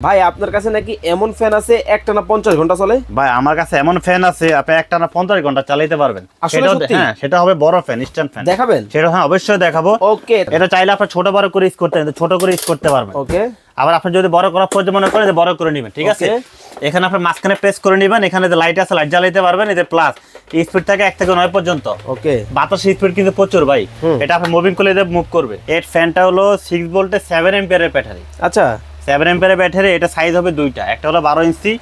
ভাই আপনার কাছে নাকি এমন ফ্যান আছে একটানা 50 ঘন্টা চলে? ভাই আমার কাছে এমন ফ্যান আছে আপনি একটানা 50 ঘন্টা চালাতে পারবেন। হ্যাঁ সেটা হবে বড় ফ্যান, স্ট্যান্ড ফ্যান। দেখাবেন? সেটা হ্যাঁ অবশ্যই দেখাবো। ওকে, এটা চাইলে আপনি ছোট বড় করে ইউজ করতে ছোট করে ইউজ করতে পারবেন। ওকে, আবার আপনি যদি বড় করা প্রয়োজন মনে করেন বড় করে নেবেন, ঠিক আছে। এখানে আপনি মাঝখানে প্রেস করে নেবেন, এখানে যে লাইট আছে লাইট জ্বালাতে পারবেন। এতে প্লাস স্পিড থাকে 1 থেকে 9 পর্যন্ত। ওকে, বাতাস স্পিড কিন্তু প্রচুর ভাই। এটা আপনি মুভিং করলে এতে মুভ করবে। এর ফ্যানটা হলো 6 ভোল্টের 7 অ্যাম্পিয়ারের ব্যাটারি। আচ্ছা 7 অ্যাম্পিয়ারের ব্যাটারি। এটা সাইজ হবে দুইটা, একটা হলো 12 ইঞ্চি,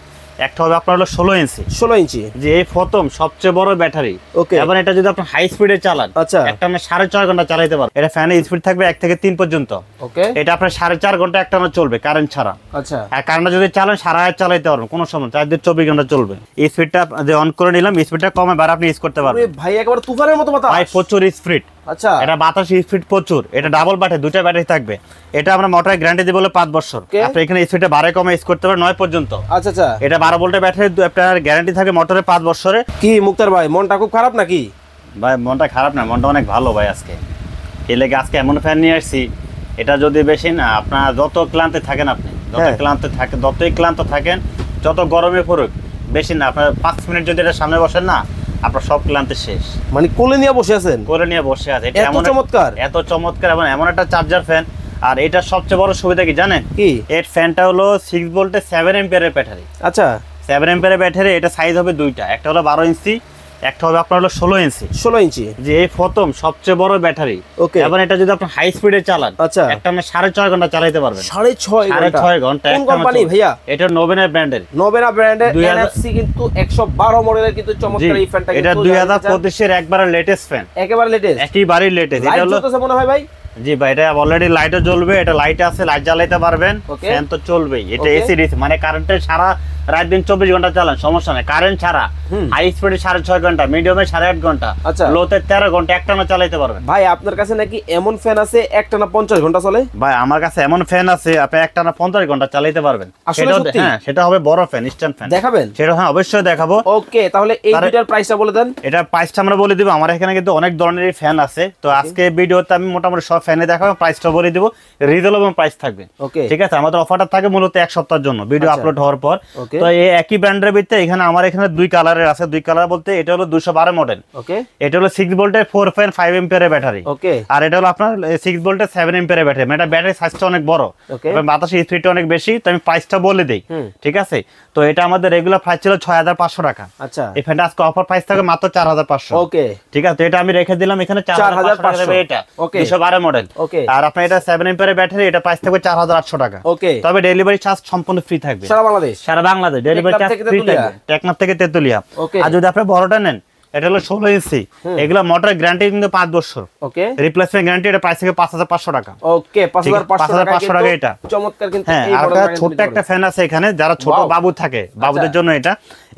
একটা হবে আপনার হলো 16 ইঞ্চি। 16 ইঞ্চি যে এই প্রথম সবচেয়ে বড় ব্যাটারি। ওকে, এবং এটা যদি আপনি হাই স্পিডে চালান, আচ্ছা একটানা 4.5 ঘন্টা চালাতে পারবেন। এটা ফ্যানের স্পিড থাকবে 1 থেকে 3 পর্যন্ত। ওকে, এটা আপনার 4.5 ঘন্টা একটানা চলবে কারেন্ট ছাড়া। আচ্ছা আর কারেন্ট যদি চালান 8.5 চালাতে পারবেন কোনো সময়, 4 থেকে 24 ঘন্টা চলবে। এই স্পিডটা যে অন করে নিলাম, স্পিডটা কমে বার আপনি ইউজ করতে পারবেন। ভাই একেবারে তুফানের মতো বাতাস। ভাই প্রচুর স্পিড। আচ্ছা এটা বাতাস স্পিড প্রচুর। এটা ডাবল ব্যাটারি, দুটো ব্যাটারি থাকবে। এটা আমরা মোটরের গ্যারান্টি দিব বলে 5 বছর। আপনি এখানে স্পিডটা বাড়ে কমে ইউজ করতে পারবেন 9 পর্যন্ত। আচ্ছা আচ্ছা, এটা 12 ভোল্টের ব্যাটারি, আপনার গ্যারান্টি থাকে মোটরে 5 বছরে। কি মুক্তার ভাই মনটা খুব খারাপ নাকি? ভাই মনটা খারাপ না, মনটা অনেক ভালো ভাই। আজকে এই লেগে আজকে এমন ফ্যান নিয়ে আসছি, এটা যদি বেশি না আপনার যত ক্লান্তে থাকেন, আপনি যতই ক্লান্ত থাকেন, যত গরমে পড়ুক, বেশি না আপনার 5 মিনিট যদি এটা সামনে বসেন না, আপনার সব ক্লান্তি শেষ। মানে কোলে নিয়ে বসে আছেন? কোলে নিয়ে বসে আছে। এটা এত চমৎকার, এত চমৎকার এবং এমন একটা চার্জার ফ্যান। আর এটার সবচেয়ে বড় সুবিধা কি জানেন? কি? এর ফ্যানটা হলো 6 ভোল্টের 7 অ্যাম্পিয়ারের ব্যাটারি। আচ্ছা 7 অ্যাম্পিয়ারের ব্যাটারি। এটা সাইজ হবে দুইটা, একটা হলো 12 ইঞ্চি, একটা হবে আপনার হলো 16 ইঞ্চি। 16 ইঞ্চি যে এই প্রথম সবচেয়ে বড় ব্যাটারি। ওকে, এবং এটা যদি আপনি হাই স্পিডে চালান, আচ্ছা একটানা 6.5 ঘন্টা চালাতে পারবেন। 6.5 ঘন্টা? কোন কোম্পানি ভাইয়া? এটা নোবেনা ব্র্যান্ডের। নোবেনা ব্র্যান্ডের এনএফসি কিন্তু 112 মডেলের কিন্তু চমৎকার এই ফ্যানটা। এটা 2025 এর একবারে লেটেস্ট ফ্যান, একেবারে লেটেস্ট, একেবারে লেটেস্ট। এটা হলো চলতেছে মনে হয় ভাই? জি ভাই, এটা অলরেডি লাইটও জ্বলবে। এটা লাইট আছে, লাইট জ্বালাতে পারবেন, ফ্যান তো চলবেই। এটা এসি ডিসি মানে কারেন্টে সারা রাত দিন 24 ঘন্টা চালান সমস্যা নেই, কারেন্ট ছাড়া। হাই স্পিডে 6.5 ঘন্টা, মিডিয়ামে 8.5 ঘন্টা, লোতে 13 ঘন্টা একটানা চালাতে পারবেন। ভাই আপনার কাছে নাকি এমন ফ্যান আছে একটানা 50 ঘন্টা চলে? ভাই আমার কাছে এমন ফ্যান আছে আপনি একটানা 50 ঘন্টা চালাতে পারবেন। হ্যাঁ সেটা হবে বড় ফ্যান, স্ট্যান্ড ফ্যান। দেখাবেন? সেটা হ্যাঁ অবশ্যই দেখাবো। ওকে, তাহলে এই দুটার প্রাইসটা বলে দেন। এটা প্রাইসটা আমরা বলে দিব। আমার এখানে কিন্তু অনেক ধরনের ফ্যান আছে, তো আজকে ভিডিওতে আমি মোটামুটি সব ফ্যানে দেখাবো, প্রাইসটা বলে দিব। রিজনেবল প্রাইস থাকবে, ঠিক আছে। আমাদের অফারটা থাকে মূলত 1 সপ্তাহের জন্য ভিডিও আপলোড হওয়ার পর। তো এই একই ব্র্যান্ডের ভিতরে আমার এখানে 2 কালারের আছে। 2 কালার বলতে এটা হলো 212 মডেল। ওকে, এটা হলো 6 ভোল্টের 4.5 অ্যাম্পিয়ারের ব্যাটারি। ওকে, আর এটা হলো আপনার 6 ভোল্টের 7 অ্যাম্পিয়ারের ব্যাটারি। এটা ব্যাটারি সাইজটা অনেক বড় এবং বাতাসের স্পিডটা অনেক বেশি। তো আমি প্রাইসটা বলে দেই, ঠিক আছে। তো এটা আমাদের রেগুলার প্রাইস ছিল 6500 টাকা। আচ্ছা, এই ফ্যানটা আজকে অফার প্রাইস থাকে মাত্র 4500। ওকে, ঠিক আছে। এটা আমি রেখে দিলাম এখানে 4500 টাকা দেবে। এটা 212 মডেল। ওকে, আর আপনার এটা 7 অ্যাম্পিয়ারের ব্যাটারি। এটা প্রাইস থাকবে 4800 টাকা। ওকে, তবে ডেলিভারি চার্জ সম্পূর্ণ ফ্রি থাকবে সারা বাংলাদেশ। ডেলিভারি চার্জ ফ্রি থাকবে টেকনাফ থেকে তেতুলিয়া। আর যদি আপনি বড়টা নেন, এটা হলো 16 ইঞ্চি, এগুলা মোটরের গ্যারান্টি কিন্তু 5 বছর। ওকে, রিপ্লেসমেন্ট গ্যারান্টি। এটা প্রাইস থেকে 5500 টাকা। ওকে, 5500 টাকা। এটা চমৎকার কিন্তু এই বড় ছোট একটা ফ্যান আছে এখানে, যারা ছোট বাবু থাকে বাবুদের জন্য এটা।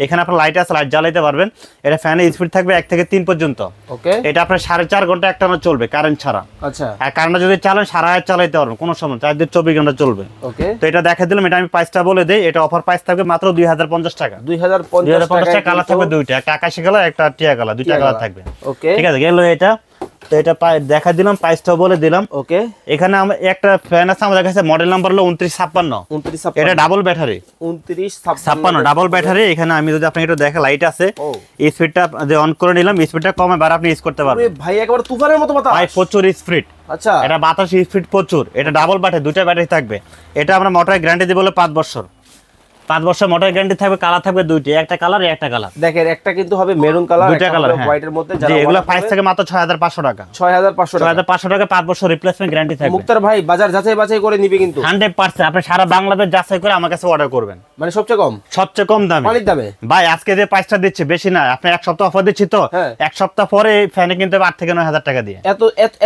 এখানে আপনার লাইট আছে, লাইট জ্বালাতে পারবেন। এটা ফ্যানের স্পিড থাকবে 1 থেকে 3 পর্যন্ত। ওকে, এটা আপনার 4.5 ঘন্টা একটানা চলবে কারেন্ট ছাড়া। আচ্ছা, আর কারেন্ট যদি চালান 8.5 চালাতে পারবেন কোনো সময়, 4 থেকে 24 ঘন্টা চলবে। ওকে, তো এটা দেখা দিলাম। এটা আমি প্রাইসটা বলে দেই। এটা অফার প্রাইস থাকবে মাত্র 2050 টাকা। 2050 টাকা। কালার থাকবে দুইটা, একটা আকাশী কালার, একটা টিয়া কালার, দুইটা কালার থাকবে। ওকে, ঠিক আছে, গেল এটা। তো এটা দেখা দিলাম, প্রাইসটাও বলে দিলাম। ওকে, এখানে একটা ফ্যান আছে আমাদের কাছে, মডেল নাম্বার হলো 2956। এটা ডাবল ব্যাটারি, 2956 ডাবল ব্যাটারি। এখানে আমি যদি আপনাকে একটু দেখা, লাইট আছে, স্পিডটা যে অন করে নিলাম, স্পিডটা কমে বার আপনি ইউজ করতে পারবেন। ভাই একেবারে তুফানের মতো বাতাস। ভাই প্রচুর স্পিড। আচ্ছা, এটা বাতাস স্পিড প্রচুর। এটা ডাবল ব্যাটারি, দুটো ব্যাটারি থাকবে। এটা আমরা মোটরের গ্যারান্টি দিব বলে 5 বছর। 5 বছর মোটর গ্যারান্টি থাকবে। কালার থাকবে দুইটি, একটা কালার একটা কালার। দেখেন একটা কিন্তু হবে মেরুন কালার, দুইটা কালার হোয়াইটের মধ্যে। যারা এগুলা প্রাইস থাকে মাত্র 6500 টাকা। 6500 টাকা 5 বছর রিপ্লেসমেন্ট গ্যারান্টি থাকবে। মুক্তার ভাই বাজার যাচাই বাছাই করে নিবে কিন্তু 100%। আপনি সারা বাংলাদেশ যাচাই করে আমার কাছে অর্ডার করবেন। মানে সবচেয়ে কম দামে, অনেক দামে। ভাই আজকে যে প্রাইসটা দিচ্ছে বেশি না, আপনি 1 সপ্তাহ অফার দিচ্ছি তো, 1 সপ্তাহ পরে ফ্যানে কিনতে 8 থেকে 9000 টাকা দিয়ে।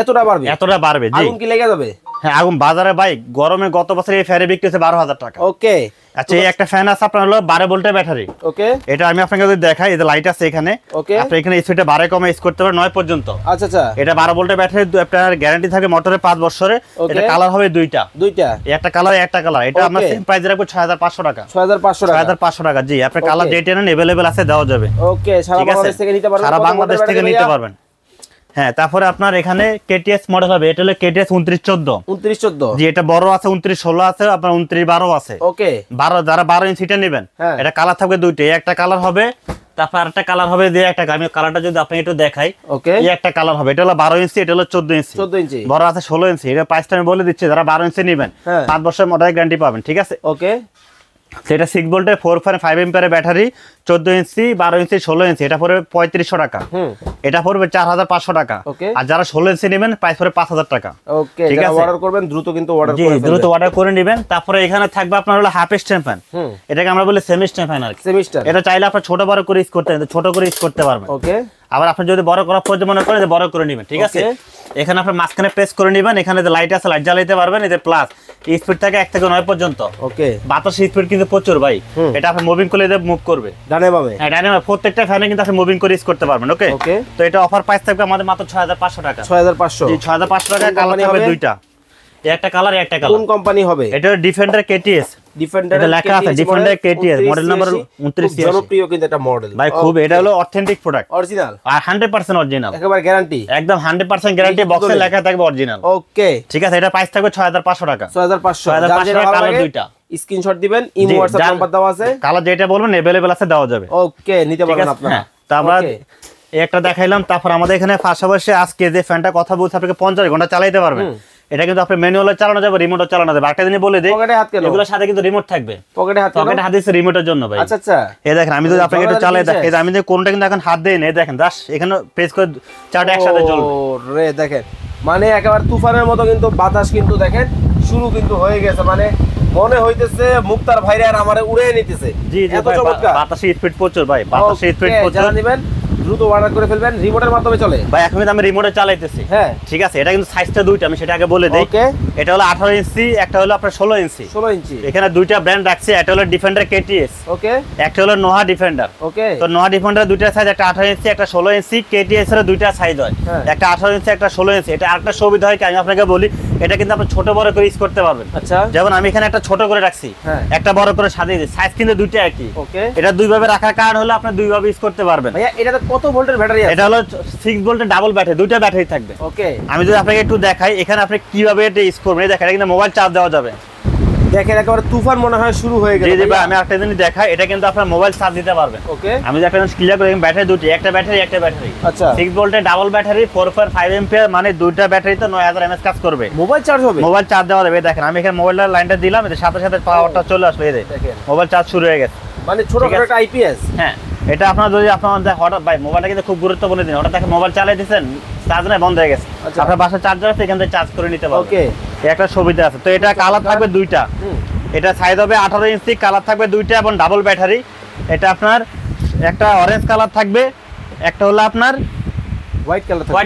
এতটা বাড়বে। জি, আগুন কি লেগে যাবে? হ্যাঁ, আগুন বাজারে ভাই গরমে গত বছর এই ফ্যানে বিক্রি হচ্ছে 12000 টাকা। ওকে, আচ্ছা, এই একটা ফ্যান আছে আপনার হলো 12 ভোল্টের ব্যাটারি। ওকে, এটা আমি আপনাকে যদি দেখাই, এই যে লাইট আছে এখানে। ওকে, আপনি এখানে স্পিডটা বাড়ে কমে ইউজ করতে পারেন 9 পর্যন্ত। আচ্ছা আচ্ছা, এটা 12 ভোল্টের ব্যাটারি। আপনার গ্যারান্টি থাকে মোটরে 5 বছরে। এটা কালার হবে দুইটা, একটা কালার একটা কালার। এটা আমরা সেম প্রাইস রাখবো 6500 টাকা। 6500 টাকা। জি, আপনার কালার যেটা নেন अवेलेबल আছে, দেওয়া যাবে। ওকে, সারা বাংলাদেশ থেকে নিতে পারবেন। সারা বাংলাদেশ থেকে নিতে পারবেন। হ্যাঁ, তারপরে আপনার এখানে কেটিএস মডেল হবে, এটা হলো কেটিএস 2914 জি, এটা বড় আছে 2916 আছে, আপনার 2912 আছে। ওকে 12 যারা 12 ইঞ্চিটা নেবেন, এটা কালার থাকবে দুইটা, একটা কালার হবে, তারপর আরেকটা কালার হবে, যে একটা আমি কালারটা যদি আপনি একটু দেখাই, ওকে এই একটা কালার হবে, এটা হলো 12 ইঞ্চি, এটা হলো 14 ইঞ্চি, বড় আছে 16 ইঞ্চি। এটা প্রাইসটা আমি বলে দিচ্ছি, যারা 12 ইঞ্চি নেবেন 5 বছরের মোটর গ্যারান্টি পাবেন, ঠিক আছে? ওকে সেটা 6 ভোল্টের 4.5 এম্পিয়ারের ব্যাটারি, 14 ইঞ্চি, 12 ইঞ্চি, 16 ইঞ্চি, এটা পড়বে 3500 টাকা, এটা পড়বে 4500 টাকা। আর যারা 16 ইঞ্চি নেবেন প্রাইস পড়বে 5000 টাকা। ওকে, যারা অর্ডার করবেন দ্রুত কিন্তু অর্ডার করে ফেলবেন, দ্রুত অর্ডার করে নেবেন। তারপরে এখানে থাকবে আপনার হলো হাফ স্ট্যান্ড ফ্যান, এটাকে আমরা বলি সেমি স্ট্যান্ড ফ্যান আর কি। এটা চাইলে আপনি ছোট বড় করে ইউজ করতে পারেন, ছোট করে ইউজ করতে পারবেন। ওকে, আবার আপনি যদি বড় করার প্রয়োজন মনে করেন, বড় করে নেবেন, ঠিক আছে? এখানে আপনি মাঝখানে প্রেস করে নেবেন, এখানে যে লাইট আছে লাইট জ্বালাতে পারবেন, এতে প্লাস স্পিড থাকে 1 থেকে 9 পর্যন্ত। ওকে, বাতাসের স্পিড কিন্তু প্রচুর ভাই, এটা আপনি মুভিং করলে এতে মুভ করবে ডানে বামে। হ্যাঁ, ডানে বামে প্রত্যেকটা ফ্যানে কিন্তু আপনি মুভিং করে ইউজ করতে পারবেন। ওকে, তো এটা অফার প্রাইস থাকবে আমাদের মাত্র 6500 টাকা। 6500 জি, 6500 টাকা। কালার হবে দুইটা, একটা কালার একটা কালার। কোন কোম্পানি হবে এটা? ডিফেন্ডার কেটিএস, ডিফেন্ডার লেখা আছে, ডিফেন্ডার কেটিএস মডেল নাম্বার 2986। জনপ্রিয় কিন্তু এটা মডেল ভাই, খুব। এটা হলো অথেন্টিক প্রোডাক্ট, অরিজিনাল আর 100% অরিজিনাল, একেবারে গ্যারান্টি, একদম 100% গ্যারান্টি, বক্সে লেখা থাকবে অরিজিনাল। ওকে, ঠিক আছে। এটা প্রাইস থাকবে 6500 টাকা। 6500 টাকা। কালার দুইটা, স্ক্রিনশট দিবেন, ইমো হোয়াটসঅ্যাপ নাম্বার দেওয়া আছে, কালার যেটা বলবেন अवेलेबल আছে, দেওয়া যাবে। ওকে, নিতে পারবেন আপনারা। তো আমরা একটা দেখাইলাম, তারপর আমাদের এখানে পাশাপাশি আজকে যে ফ্যানটা কথা বলছি, আপনাকে 50 ঘন্টা চালাতে পারবেন। এটা কিন্তু আপনি ম্যানুয়ালে চালানো যাবে, রিমোটও চালানো যাবে। একটা দিনে বলে দেই, এগুলোর সাথে কিন্তু রিমোট থাকবে। পকেটে হাত দিছে রিমোটের জন্য ভাই। আচ্ছা আচ্ছা, এই দেখেন আমি যদি আপনাকে একটু চালাই দেখাই, আমি যে কোনটা কিন্তু এখন হাত দেই না, এই দেখেন জাস্ট এখানে প্রেস করে চারটা একসাথে জ্বলবে। ওরে দেখেন, মানে একেবারে তুফানের মতো কিন্তু বাতাস কিন্তু দেখেন শুরু কিন্তু হয়ে গেছে, মানে মনে হইতেছে মুক্তার ভাইরা আর আমারে উড়িয়ে নিতেছে। জি জি, বাতাসের স্পিড প্রচুর ভাই, বাতাসের স্পিড প্রচুর। জানা দিবেন, দ্রুত অর্ডার করে ফেলবেন। রিমোটের মাধ্যমে চলে ভাই, এখন আমি রিমোটে চালাইতেছি। হ্যাঁ, ঠিক আছে। এটা কিন্তু সাইজটা দুইটা, আমি সেটা আগে বলে দেই। ওকে, এটা হলো 18 ইঞ্চি, একটা হলো আপনার 16 ইঞ্চি। 16 ইঞ্চি, এখানে দুইটা ব্র্যান্ড রাখছে, একটা হলো ডিফেন্ডার কেটিএস, ওকে, একটা হলো নোহা ডিফেন্ডার। ওকে, তো নোহা ডিফেন্ডার দুইটা সাইজ, একটা 18 ইঞ্চি একটা 16 ইঞ্চি। কেটিএস এর দুইটা সাইজ হয়, একটা 18 ইঞ্চি একটা 16 ইঞ্চি। এটা আরেকটা সুবিধা হয় কি, আমি আপনাকে বলি, এটা কিন্তু আপনি ছোট বড় করে ইউজ করতে পারবেন। আচ্ছা, যেমন আমি এখানে একটা ছোট করে রাখছি, একটা বড় করে সাজিয়ে দিই, সাইজ কিন্তু দুইটা একই। ওকে, এটা দুই ভাবে রাখার কারণ হলো আপনি দুই ভাবে ইউজ করতে পারবেন। ভাইয়া এটাতে কত ভোল্টের ব্যাটারি আছে? এটা হলো 6 ভোল্টের ডাবল ব্যাটারি, দুইটা ব্যাটারি থাকবে। ওকে, আমি যদি আপনাকে একটু দেখাই, এখানে আপনি কিভাবে এটা ইউজ করবেন, দেখেন এটা কিন্তু মোবাইল চার্জ দেওয়া যাবে। দেখেন একেবারে তুফান মনে হয় শুরু হয়ে গেছে। জি জি ভাই, আমি একটা জিনিস দেখাই, এটা কিন্তু আপনার মোবাইল চার্জ দিতে পারবেন। ওকে, আমি যদি একটা জিনিস ক্লিয়ার করি, ব্যাটারি দুটি, একটা ব্যাটারি। আচ্ছা, 6 ভোল্টের ডাবল ব্যাটারি, 4.5 এম্পিয়ার, মানে দুইটা ব্যাটারিতে 9000 mAh কাজ করবে। মোবাইল চার্জ হবে, মোবাইল চার্জ দেওয়া যাবে। দেখেন আমি এখানে মোবাইলের লাইনটা দিলাম, এর সাথে সাথে পাওয়ারটা চলে আসলো, এই দেখেন মোবাইল চার্জ শুরু হয়ে গেছে। মানে ছোটখাটো একটা আইপিএস। হ্যাঁ, এটা আপনার যদি আপনার হঠাৎ ভাই মোবাইলটা কিন্তু খুব গুরুত্বপূর্ণ দিন, হঠাৎ দেখেন মোবাইল চালিয়ে দিচ্ছেন, চার্জ নাই, বন্ধ হয়ে গেছে, আপনার বাসায় চার্জার আছে, এখান থেকে চার্জ করে নিতে পারবেন। ওকে, একটা সুবিধা আছে। তো এটা কালার থাকবে দুইটা, এটা সাইজ হবে 18 ইঞ্চি, কালার থাকবে দুইটা এবং ডাবল ব্যাটারি। এটা আপনার একটা অরেঞ্জ কালার থাকবে, একটা হলো আপনার হোয়াইট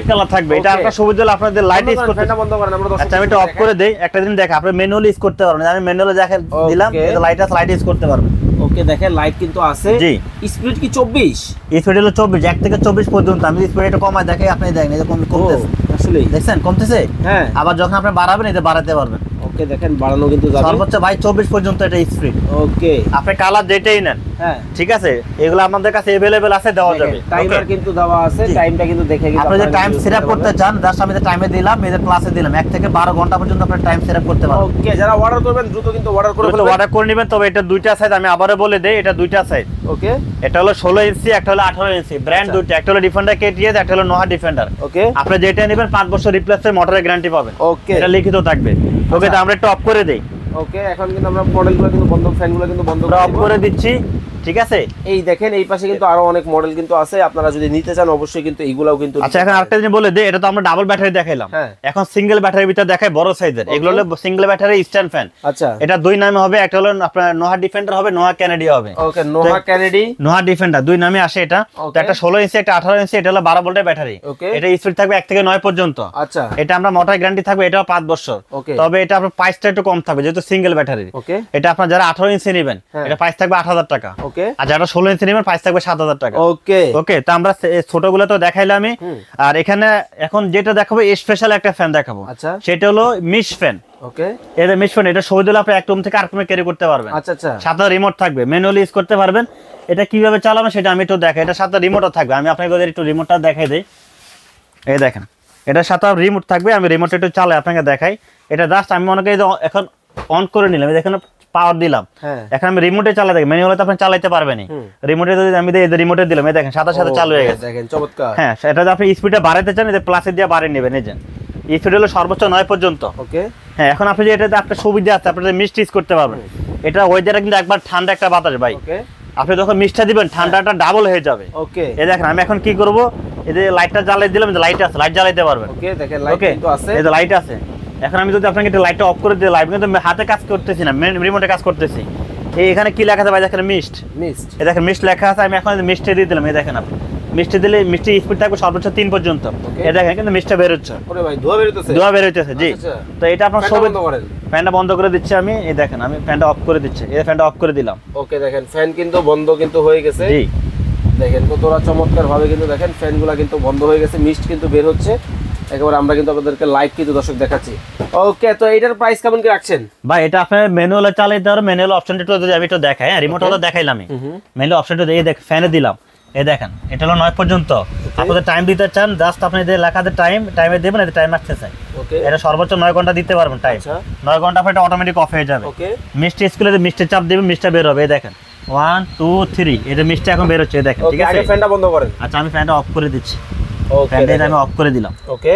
কালার থাকবে। এটা একটা সুবিধা হলো আপনাদের লাইট ইউজ করতে। ফ্যানটা বন্ধ করেন, আমরা দর্শক। আচ্ছা, আমি এটা অফ করে দেই, একটা দিন দেখেন আপনি ম্যানুয়ালি ইউজ করতে পারবেন। আমি ম্যানুয়ালি দেখেন দিলাম, এটা লাইট ইউজ করতে পারবেন। ওকে, দেখেন লাইট কিন্তু আছে। জি, স্পিড কি 24? স্পিড হলো 24, 1 থেকে 24 পর্যন্ত। আমি স্পিড এটা কমায় দেখাই, আপনি দেখেন এটা কমতেছে। আসলে দেখছেন কমতেছে। হ্যাঁ, আবার যখন আপনি বাড়াবেন এটা বাড়াতে পারবেন। ওকে, দেখেন বাড়ানো কিন্তু যাবে সর্বোচ্চ ভাই 24 পর্যন্ত এটা স্পিড। ওকে, আপনি কালার যেটাই নেন, হ্যাঁ ঠিক আছে, এগুলো আমাদের কাছে अवेलेबल আছে, দেওয়া যাবে। টাইমার কিন্তু দেওয়া আছে, টাইমটা কিন্তু দেখে কিন্তু আপনি যে টাইম সেটআপ করতে চান, জাস্ট আমি যে টাইমে দিলাম, এদের প্লাসে দিলাম 1 থেকে 12 ঘন্টা পর্যন্ত আপনি টাইম সেটআপ করতে পারবেন। ওকে, যারা অর্ডার করবেন দ্রুত কিন্তু অর্ডার করে ফেলবেন, অর্ডার করে নেবেন। তবে এটা দুইটা সাইজ, আমি আবারো বলে দেই, এটা দুইটা সাইজ। ওকে, এটা হলো 16 ইঞ্চি, একটা হলো 18 ইঞ্চি, ব্র্যান্ড দুইটা, একটা হলো ডিফেন্ডার কেটিএস, একটা হলো নোহা ডিফেন্ডার। ওকে, আপনি যেটা নেবেন 5 বছর রিপ্লেসের মোটরের গ্যারান্টি পাবেন। ওকে, এটা লিখিত থাকবে। ওকে, তো আমরা একটু অফ করে দেই। ওকে, এখন কিন্তু আমরা মডেলগুলো কিন্তু বন্ধ, ফ্যানগুলো কিন্তু বন্ধ করে দিচ্ছি, ঠিক আছে। এই দেখেন এই পাশে কিন্তু আরো অনেক মডেল কিন্তু আছে, আপনারা যদি নিতে চান অবশ্যই কিন্তু এইগুলাও কিন্তু। আচ্ছা, এখন আরেকটা জিনিস বলে দেই, এটা তো আমরা ডাবল ব্যাটারি দেখাইলাম, এখন সিঙ্গেল ব্যাটারির ভিতর দেখাই বড় সাইজের। এগুলো হলো সিঙ্গেল ব্যাটারি স্ট্যান্ড ফ্যান। আচ্ছা, এটা দুই নামে হবে, একটা হলো আপনার নোহা ডিফেন্ডার হবে, নোহা ক্যানাডি হবে। ওকে, নোহা ক্যানাডি, নোহা ডিফেন্ডার দুই নামে আসে এটা। তো একটা 16 ইঞ্চি, একটা 18 ইঞ্চি, এটা হলো 12 ভোল্টের ব্যাটারি। এটা স্পিড থাকবে 1 থেকে 9 পর্যন্ত। আচ্ছা, এটা আমরা মোটর গ্যারান্টি থাকবে, এটাও 5 বছর। তবে এটা আপনার প্রাইসটা একটু কম থাকবে যেহেতু সিঙ্গেল ব্যাটারি। এটা আপনার যারা 18 ইঞ্চি নেবেন, এটা প্রাইস থাকবে 8000 টাকা। আর যারা 16 ইঞ্চি নেবেন প্রাইস থাকবে 7000 টাকা। ওকে ওকে, তো আমরা ছোটগুলো তো দেখাইলাম আমি। আর এখানে এখন যেটা দেখাবো স্পেশাল একটা ফ্যান দেখাবো। আচ্ছা, সেটা হলো মিশ ফ্যান। ওকে, এটা মিশ ফ্যান, এটা সুবিধা হলো আপনি এক রুম থেকে আরেক রুমে ক্যারি করতে পারবেন। আচ্ছা আচ্ছা, সাথে রিমোট থাকবে, ম্যানুয়ালি ইউজ করতে পারবেন। এটা কিভাবে চালাবেন সেটা আমি একটু দেখাই, এটা সাথে রিমোটও থাকবে। আমি আপনাদের একটু রিমোটটা দেখাই দেই। এই দেখেন এটার সাথে রিমোট থাকবে, আমি রিমোট একটু চালাই আপনাকে দেখাই। এটা জাস্ট আমি মনে করি এখন অন করে নিলাম, দেখেন পাওয়ার দিলাম, এখন আমি রিমোটে চালাই দেখেন, ম্যানুয়ালে তো আপনি চালাতে পারবেন। রিমোটে যদি আমি রিমোটে দিলাম, এই দেখেন সাথে সাথে চালু হয়ে গেছে, দেখেন চমৎকার। হ্যাঁ, সেটা যদি আপনি স্পিডটা বাড়াতে চান এই প্লাসে দিয়ে বাড়িয়ে নেবেন, এই যে স্পিড হলো সর্বোচ্চ 9 পর্যন্ত। ওকে, হ্যাঁ, এখন আপনি যে এটাতে আপনার সুবিধা আছে, আপনি মিক্সড ইউজ করতে পারবেন। এটা ওয়েদারে কিন্তু একবার ঠান্ডা একটা বাতাস ভাই, আপনি যখন মিক্সটা দিবেন ঠান্ডাটা ডাবল হয়ে যাবে। ওকে, এই দেখেন আমি এখন কি করব, এই যে লাইটটা জ্বালিয়ে দিলাম, যে লাইট আছে, লাইট জ্বালাইতে পারবেন। ওকে, দেখেন লাইট কিন্তু আছে, এই যে লাইট আছে। এখন আমি যদি আপনাকে এটা লাইটটা অফ করে দিই, লাইট কিন্তু হাতে কাজ করতেছি না, রিমোটে কাজ করতেছি। এই এখানে কি লেখা আছে ভাই, দেখেন মিস্ট, এই দেখেন মিস্ট লেখা আছে, আমি এখন মিস্টে দিয়ে দিলাম, এই দেখেন আপনি মিষ্টি দিলে মিষ্টি স্পিড থাকবে সর্বোচ্চ 3 পর্যন্ত। এই দেখেন কিন্তু মিষ্টিটা বের হচ্ছে, ওরে ভাই ধোঁয়া বের হচ্ছে, ধোঁয়া বের হচ্ছে। জি, তো এটা আপনার সব বন্ধ করেন, ফ্যানটা বন্ধ করে দিচ্ছি আমি, এই দেখেন আমি ফ্যানটা অফ করে দিচ্ছি, এই ফ্যানটা অফ করে দিলাম। ওকে, দেখেন ফ্যান কিন্তু বন্ধ কিন্তু হয়ে গেছে। জি, দেখেন কতটা চমৎকার ভাবে কিন্তু দেখেন ফ্যানগুলো কিন্তু বন্ধ হয়ে গেছে, মিস্ট কিন্তু বের হচ্ছে একেবারে। আমরা কিন্তু আপনাদেরকে লাইভ কিন্তু দর্শক দেখাচ্ছি। ওকে, তো এটার প্রাইস কেমন কি রাখছেন ভাই? এটা আপনি ম্যানুয়ালে চালাতে পারো, ম্যানুয়াল অপশনটা একটু যদি আমি একটু দেখাই, হ্যাঁ, রিমোট হলো দেখাইলাম আমি, ম্যানুয়াল অপশনটা দিয়ে দেখ ফ্যানে দিলাম, এই দেখেন এটা হলো 9 পর্যন্ত। আপনাদের টাইম দিতে চান, জাস্ট আপনি যে লেখাতে টাইমে দেবেন, এতে টাইম আসতেছে। ওকে, এটা সর্বোচ্চ 9 ঘন্টা দিতে পারবেন টাইম। 9 ঘন্টা পর এটা অটোমেটিক অফ হয়ে যাবে। ওকে, মিষ্টি স্কুলে মিষ্টি চাপ দিবেন, মিষ্টি বের হবে, এই দেখেন 1 2 3, এটা মিষ্টি এখন বের হচ্ছে, এই দেখেন। ঠিক আছে, আগে ফ্যানটা বন্ধ করেন। আচ্ছা, আমি ফ্যানটা অফ করে দিচ্ছি। ওকে, ফ্যানটা আমি অফ করে দিলাম। ওকে,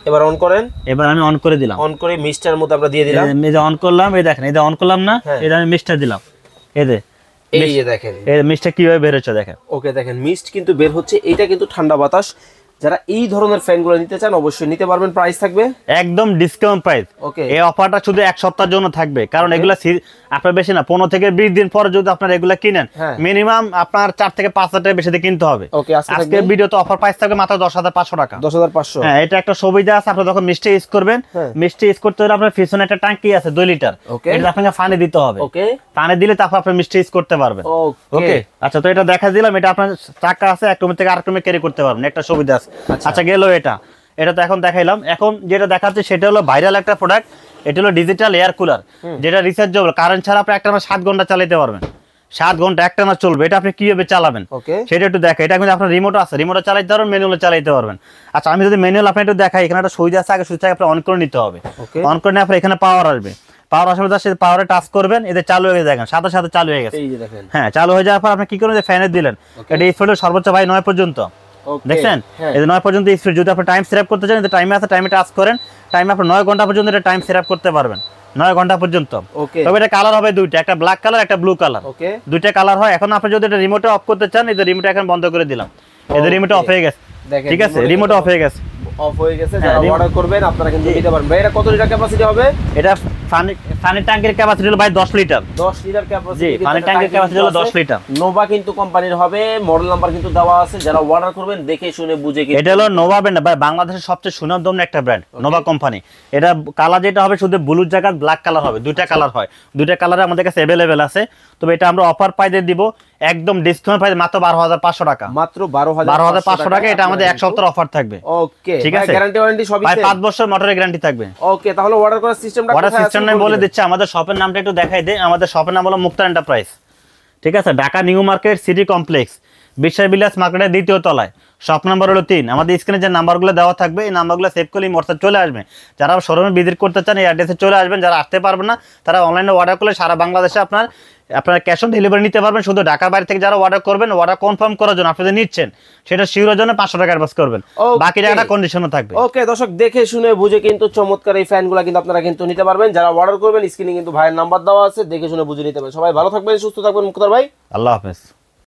এবার অন করেন। এবার আমি অন করে দিলাম, অন করে মিস্টার মধ্যে আমরা দিয়ে দিলাম, এই যে অন করলাম, এই দেখেন এই যে অন করলাম না, এটা আমি মিস্টার দিলাম, এই যে এই যে দেখেন এই মিস্টটা কিভাবে বের হচ্ছে দেখেন। ওকে, দেখেন মিস্ট কিন্তু বের হচ্ছে, এটা কিন্তু ঠান্ডা বাতাস। যারা এই ধরনের ফ্যানগুলো নিতে চান অবশ্যই নিতে পারবেন, প্রাইস থাকবে একদম ডিসকাউন্ট প্রাইস। ওকে, এই অফারটা শুধু এক সপ্তাহের জন্য থাকবে, কারণ এগুলা আপনার বেশি না 15 থেকে 20 দিন পরে যদি আপনারা এগুলা কিনেন, মিনিমাম আপনার 4 থেকে 5 হাজার টাকা বেশি দিয়ে কিনতে হবে। ওকে, আজকে ভিডিওতে অফার প্রাইস থাকবে মাত্র 10,500 টাকা। 10,500। হ্যাঁ, এটা একটা সুবিধা আছে, আপনি যখন মিষ্টি ইউজ করবেন, মিষ্টি ইউজ করতে হলে আপনার পিছনে একটা ট্যাঙ্কি আছে 2 লিটার, এটা আপনাকে পানি দিতে হবে। ওকে, পানি দিলে তারপর আপনি মিষ্টি ইউজ করতে পারবেন। ওকে, আচ্ছা, তো এটা দেখা দিলাম, এটা আপনার টাকা আছে, এক রুম থেকে আরেক রুমে ক্যারি করতে পারবেন, একটা সুবিধা আছে। আচ্ছা, গেল এটা তো এখন দেখাইলাম। এখন যেটা দেখাচ্ছে সেটা হলো ভাইরাল একটা প্রোডাক্ট, এটা হলো ডিজিটাল এয়ার কুলার, যেটা রিচার্জেবল, কারেন্ট ছাড়া আপনি একটানা 7 ঘন্টা চালাতে পারবেন, 7 ঘন্টা একটানা চলবে। এটা আপনি কিভাবে চালাবেন সেটা একটু দেখা। এটা কিন্তু আপনার রিমোট আছে, রিমোটে চালাতে পারবেন, ম্যানুয়ালে চালাতে পারবেন। আচ্ছা, আমি যদি ম্যানুয়াল আপনি একটু দেখাই, এখানে একটা সুইচ আছে, আগে সুইচটাকে আপনি অন করে নিতে হবে। অন করে নিয়ে আপনার এখানে পাওয়ার আসবে, পাওয়ার আসার পর সেই পাওয়ারে টাচ করবেন, এতে চালু হয়ে গেছে, দেখেন সাথে সাথে চালু হয়ে গেছে। হ্যাঁ, চালু হয়ে যাওয়ার পর আপনি কি করেন, যে ফ্যানে দিলেন, এটা স্পিড সর্বোচ্চ ভাই 9 পর্যন্ত। দেখছেন, এই যে 9 পর্যন্ত স্পিড। যদি আপনি টাইম সেভ করতে চান, এই টাইমে আছে, টাইমে টাচ করেন, টাইমে আপনি 9 ঘন্টা পর্যন্ত এটা টাইম সেভ করতে পারবেন, 9 ঘন্টা পর্যন্ত। তবে এটা কালার হবে দুইটা, একটা ব্ল্যাক কালার, একটা ব্লু কালার, দুইটা কালার হয়। এখন আপনি যদি এটা রিমোটে অফ করতে চান, এই যে রিমোট এখন বন্ধ করে দিলাম, এই যে রিমোট অফ হয়ে গেছে। ঠিক আছে, রিমোট অফ হয়ে গেছে, অফ হয়ে গেছে। যারা অর্ডার করবেন আপনারা কিন্তু নিতে পারবেন। ভাই, এটা কত লিটার ক্যাপাসিটি হবে? এটা পানি ট্যাঙ্কের ক্যাপাসিটি হলো ভাই 10 লিটার। 10 litre capacity. জি, পানি ট্যাঙ্কের ক্যাপাসিটি হলো 10 লিটার। নোভা কিন্তু কোম্পানির হবে, মডেল নাম্বার কিন্তু দেওয়া আছে। যারা অর্ডার করবেন দেখে শুনে বুঝে এটা হলো নোভা ব্র্যান্ড ভাই, বাংলাদেশের সবচেয়ে সুনামধন্য একটা ব্র্যান্ড নোভা কোম্পানি। এটা কালার যেটা হবে শুধু ব্লুর জায়গায় ব্ল্যাক কালার হবে, দুইটা কালার হয়, দুইটা কালারে আমাদের কাছে अवेलेबल আছে। তবে এটা আমরা অফার প্রাইসে দিব, একদম ডিসকাউন্ট প্রাইস মাত্র 12,500 টাকা। মাত্র 12,500 টাকা। এটা আমাদের এক সপ্তাহের অফার থাকবে। ওকে, ঠিক আছে, গ্যারান্টি ওয়ারেন্টি সবই ভাই 5 বছর মোটরের গ্যারান্টি থাকবে। ওকে, তাহলে অর্ডার করার সিস্টেমটা কোথায় আছে? অর্ডার সিস্টেম আমি বলে দিচ্ছি, আমাদের শপের নামটা একটু দেখাই দেই। আমাদের শপের নাম হলো মুক্তার এন্টারপ্রাইজ। ঠিক আছে, Dhaka new market city complex, বিশ্বাস বিলাস মার্কেটের 2য় তলায়, শপ নাম্বার হলো 3। আমাদের স্ক্রিনে যে নাম্বারগুলো দেওয়া থাকবে, এই নাম্বারগুলো সেভ করলে হোয়াটসঅ্যাপ চলে আসবে। যারা শোরুমে ভিজিট করতে চান এই অ্যাড্রেসে চলে আসবেন। যারা আসতে পারবেন না তারা অনলাইনে অর্ডার করলে সারা বাংলাদেশে আপনার ক্যাশ অন ডেলিভারি নিতে পারবেন। শুধু ঢাকার বাইরে থেকে যারা অর্ডার করবেন, অর্ডার কনফার্ম করার জন্য আপনাদের নিচ্ছেন, সেটা শিওরের জন্য 500 টাকা অ্যাডভান্স করবেন, বাকি টাকাটা কন্ডিশনও থাকবে। ওকে, দর্শক দেখে শুনে বুঝে কিন্তু চমৎকার এই ফ্যানগুলো কিন্তু আপনারা কিন্তু নিতে পারবেন। যারা অর্ডার করবেন স্ক্রিনে কিন্তু ভাইয়ের নাম্বার দেওয়া আছে, দেখে শুনে বুঝে নিতে পারবেন। সবাই ভালো থাকবেন, সুস্থ থাকবেন। মুক্তার ভাই, আল্লাহ হাফেজ।